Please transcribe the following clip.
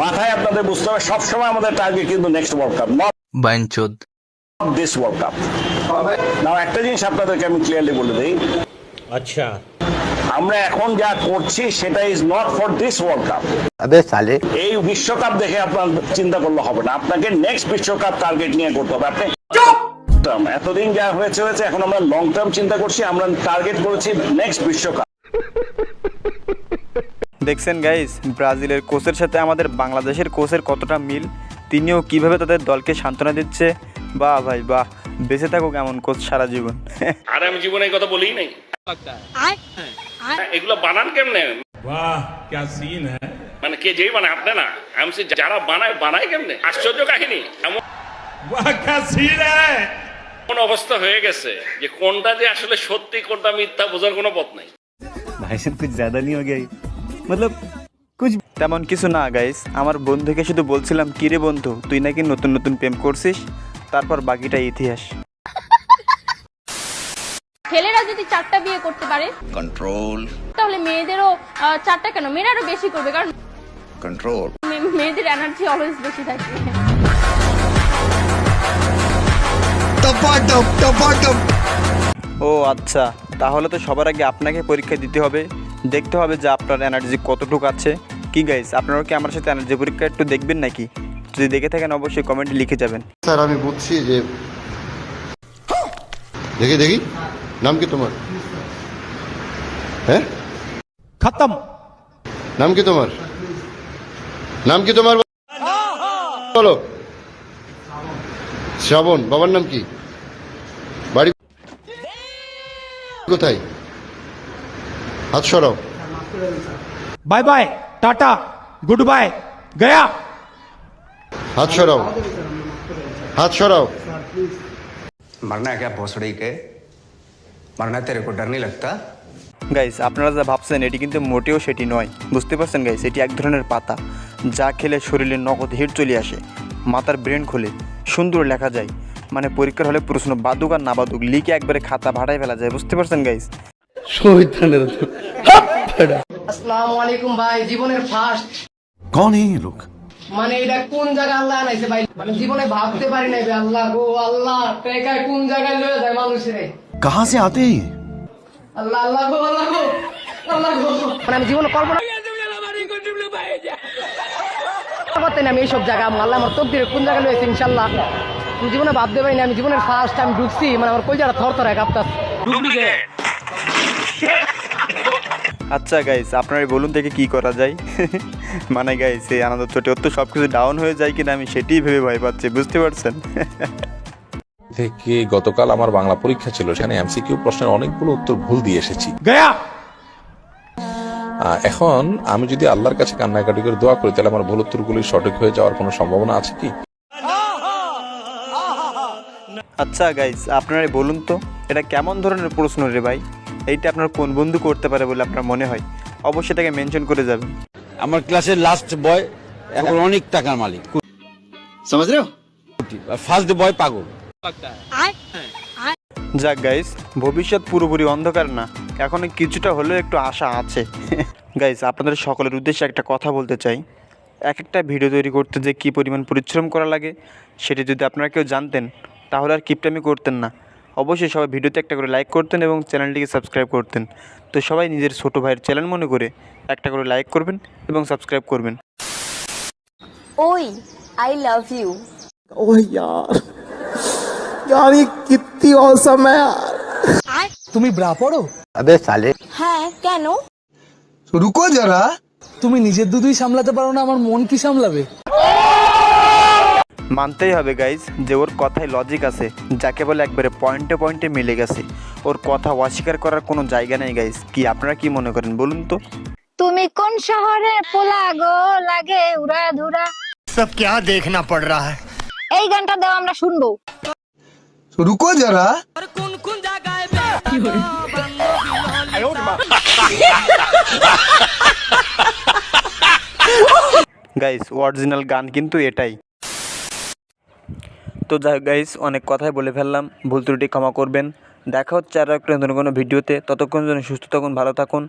মাথায় আপনাদের বুঝতে হবে সবসময় আমাদের টার্গেট কিন্তু নেক্সট ওয়ার্ল্ড কাপ, নট বাইনচোদ দিস ওয়ার্ল্ড কাপ। নাও একটা জিনিস আপনাদেরকে আমি ক্লিয়ারলি বলে দিই, अच्छा আমরা এখন যা করছি সেটা is not for this world cup. अबे साले এই বিশ্বকাপ দেখে আপনার চিন্তা করলে হবে না, আপনাকে নেক্সট বিশ্বকাপ টার্গেট নিয়ে করতে হবে। আপনি এতদিন যা হয়েছে হয়েছে, এখন আমরা লং টার্ম চিন্তা করছি, আমরা টার্গেট করেছি নেক্সট বিশ্বকাপ। দেখছেন গাইস, ব্রাজিলের কোচের সাথে আমাদের বাংলাদেশের কোচের কতটা মিল, তিনিও কিভাবে তাদের দলকে সান্ত্বনা দিচ্ছে। বাহ ভাই বাহ, বেঁচে থাকুক এমন কোচ সারা জীবন। আর আমি জীবনে এই কথা বলিই নাই। এগুলো বানান কেমনে? वाह क्या सीन है। মানে কে যেই বানায়, আপনি না আমি যারা বানায় কেমনে? আশ্চর্য কাহিনী। এমন वाह क्या सीन है। অবস্থা হয়ে গেছে যে কোনটা যে আসলে সত্যি কোনটা মিথ্যা বোঝার কোনো পথ নাই। ভাইসব কুছ জ্যাদা नहीं हो गया मतलब कुछ তেমন কিছু না গাইস। আমার বন্ধুকে শুধু বলছিলাম, কিরে বন্ধু তুই নাকি নতুন নতুন প্রেম করছিস, তারপর বাকিটা ইতিহাস। ছেলেরা যদি 4টা বিয়ে করতে পারে कंट्रोल তাহলে মেয়েদেরও 4টা কেন, মেয়েরাও বেশি করবে, কারণ कंट्रोल মেয়েদের এনার্জি অলওয়েজ বেশি থাকে। ও আচ্ছা, তাহলে তো সবার আগে আপনাকে পরীক্ষা দিতে হবে, দেখতে হবে যে আপনার এনার্জি কতটুকু আছে। কি গাইস, আপনারাও কি আমার সাথে এনার্জি পরীক্ষা একটু দেখবেন নাকি? যদি দেখে থাকেন অবশ্যই কমেন্টে লিখে যাবেন। স্যার আমি বুঝছি যে দেখি দেখি নাম কি তোমার? হ্যাঁ खत्म। নাম কি তোমার? নাম কি তোমার বলো। শ্রাবণ। বাবার নাম কি? বাড়ি কোথায়? হাত সরাও। Bye bye tata goodbye गया। হাত সরাও। হাত সরাও। मरना है क्या भोसड़ी के? मरना तेरे को डर नहीं लगता? গাইস, আপনারা যা ভাবছেন এটি কিন্তু মোটেও সেটি নয়, বুঝতে পারছেন গাইস? এটি এক ধরনের পাতা, যা খেলে শরীরে নগদ হিট চলে আসে, মাথার ব্রেন খোলে, সুন্দর লেখা যায়। মানে পরীক্ষার হলে প্রশ্ন বাদুক আর না বাদুক লিখে একবারে খাতা ভাড়ায় ফেলা যায়, বুঝতে পারছেন গাইস? আসসালামু আলাইকুম ভাই, জীবনের ফার্স্ট। कौन है ये लोग? মানে এটা কোন জায়গা আল্লাহ আনাইছে ভাই, মানে জীবনে ভাবতে পারি নাই ভাই। আল্লাহ গো আল্লাহ, টেকায় কোন জায়গায় লয়ে যায় মানুষের। कहाँ से आते हैं ये? আল্লাহ আল্লাহ গো আল্লাহ গো আল্লাহ গো, মানে আমি জীবনে কল্পনা করতে না আমি এইসব জায়গা। আল্লাহ আমার তকদিরে কোন জায়গায় লয়েছে ইনশাল্লাহ আমি জীবনে ভাবতে পারি না। আমি জীবনের ফার্স্ট টাইম ঢুকছি, মানে আমার কই যারা থর থর কাঁপতাছে। আচ্ছা গাইস, আপনারাই বলুন থেকে কি করা যায়। মানে গাইস, এই আনন্দ চোটে ওর তো সব কিছু ডাউন হয়ে যায় কিনা আমি সেটাই ভেবে ভয় পাচ্ছি, বুঝতে পারছেন? থেকে গতকাল আমার বাংলা পরীক্ষা ছিল, সেখানে এমসিকিউ প্রশ্নের অনেকগুলো উত্তর ভুল দিয়ে এসেছি। गया। এখন আমি যদি আল্লাহর কাছে কান্নাকাটি করে দোয়া করি, তাহলে আমার ভুল উত্তরগুলি সঠিক হয়ে যাওয়ার কোনো সম্ভাবনা আছে কি? আচ্ছা গাইস, আপনারাই বলুন তো এটা কেমন ধরনের প্রশ্ন রে ভাই? এইটা আপনার কোন বন্ধু করতে পারে বলে আপনার মনে হয়? অবশ্যই তাকে মেনশন করে যাবেন। আমার ক্লাসের লাস্ট বয় এখন অনেক টাকার মালিক, समझ रहे हो? ফার্স্ট বয় পাগল। যাক গাইস, ভবিষ্যৎ পুরোপুরি অন্ধকার না, এখনো কিছুটা হলেও একটু আশা আছে। গাইস, আপনাদের সকলের উদ্দেশ্যে একটা কথা বলতে চাই, এক একটা ভিডিও তৈরি করতে যে কী পরিমাণ পরিশ্রম করা লাগে সেটি যদি আপনারা কেউ জানতেন তাহলে আর কিপটামি করতেন না। অবশ্যই সবাই ভিডিওতে একটা করে লাইক করতেন এবং চ্যানেলটিকে সাবস্ক্রাইব করতেন। তো সবাই নিজের ছোটো ভাইয়ের চ্যানেল মনে করে একটা করে লাইক করবেন এবং সাবস্ক্রাইব করবেন। ওই আই লাভ ইউ। ওহ यार यार ये कितनी औसम है यार। তুমি ব্রা পড়ো? अबे साले হ্যাঁ কেন? রুকো যারা, তুমি নিজের দুধই সামলাতে পারো না, আমার মন কি সামলাবে? মানতেই হবে গাইজ যে ওর কথায় লজিক আছে, যাকে বলে একবারে পয়েন্টে পয়েন্টে মিলে গেছে। ওর কথা অস্বীকার করার কোনো জায়গা নেই গাইজ। কি আপনারা কি মনে করেন বলুন তো? তুমি কোন শহরে পোলা গো লাগে উড়া ধুরা, सब क्या देखना पड़ रहा है? এই গানটা দাও আমরা শুনবো। রুকো যারা, গাইজ অরিজিনাল গান কিন্তু এটাই। তো যাই গাইজ, অনেক কথাই বলে ফেললাম, ভুল ত্রুটি ক্ষমা করবেন। দেখা হচ্ছে আরও একটা নতুন কোনো ভিডিওতে, ততক্ষণ যেন সুস্থ থাকুন, ভালো থাকুন।